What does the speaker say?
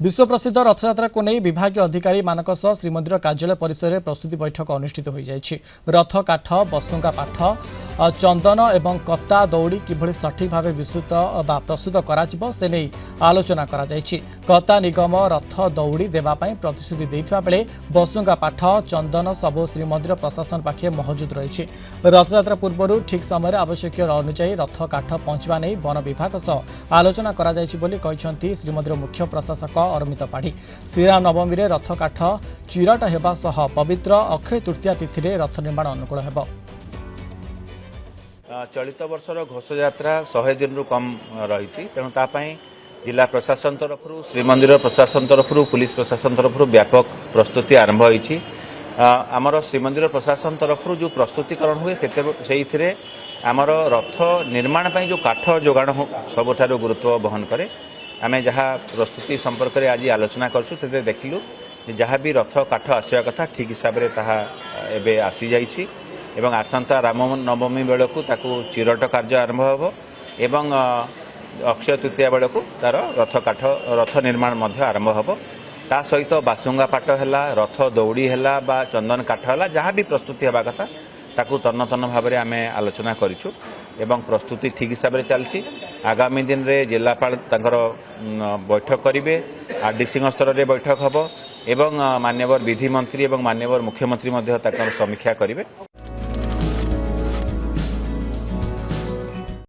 विश्व प्रसिद्ध रथयात्रा को नहीं विभागीय अधिकारी मानक सह श्रीमंदिर कार्यालय परिसर में प्रस्तुति बैठक अनुष्ठित हो जाएगी। रथ काठ बस्तुंगा पाठ चंदन एवं कत्ता दौड़ी किभली सठिक भाव विस्तृत बा प्रस्तुत करा से नहीं आलोचना करा जायछि। कत्ता निगम रथ दौड़ी देवाई प्रतिश्रुति देथिबा बेले बस्तुंगा पाठ चंदन सबू श्रीमंदिर प्रशासन पाखे मौजूद रही। रथयात्रा पूर्व ठीक समय आवश्यक अनुसार रथ काठ पहुंचवा नहीं वन विभाग सह आलोचना करा जायछि बोली कहिसंती श्रीमंदिर मुख्य प्रशासक अरमित पाढ़ी। श्रीराम नवमी रे रथ काठ चिरट हेबा सह पवित्र अक्षय तृतीया तिथि रे रथ निर्माण अनुकूल हेबो। चलित वर्षर घोषयात्रा 100 दिन रु कम रही तेणु जिला प्रशासन तरफ श्रीमंदिर प्रशासन तरफ पुलिस प्रशासन तरफ व्यापक प्रस्तुति आरंभ होती। आमर श्रीमंदिर प्रशासन तरफ जो प्रस्तुतिकरण हुए से आमर रथ निर्माण जो काठ जोगाण सबुठार गुरुत्व बहन करे। आम जहाँ प्रस्तुति संपर्क में आज आलोचना करछु से देखिलु जहाँ भी रथ काठ आसवा कथा ठीक हिसाब से ताहा एबे आसी जाइछि एवं आसंता राम नवमी बेलू ताकू चिरट कार्य आरंभ होब एवं अक्षय तृतीया बेलू तार रथ निर्माण आरंभ होब। ता सहित बासुंगा पाठ है रथ दौड़ी है बा चंदन काठ है जहाँ भी प्रस्तुति होगा कथा ताकू तन्न तन्न भाव में आम आलोचना करूँ एवं प्रस्तुति ठीक हिसाब से चलती। आगामी दिन में जिलापाल बैठक करेंगे आरडीसी स्तर में बैठक हम एवं माननीय विधि मंत्री और माननीय मुख्यमंत्री समीक्षा करेंगे।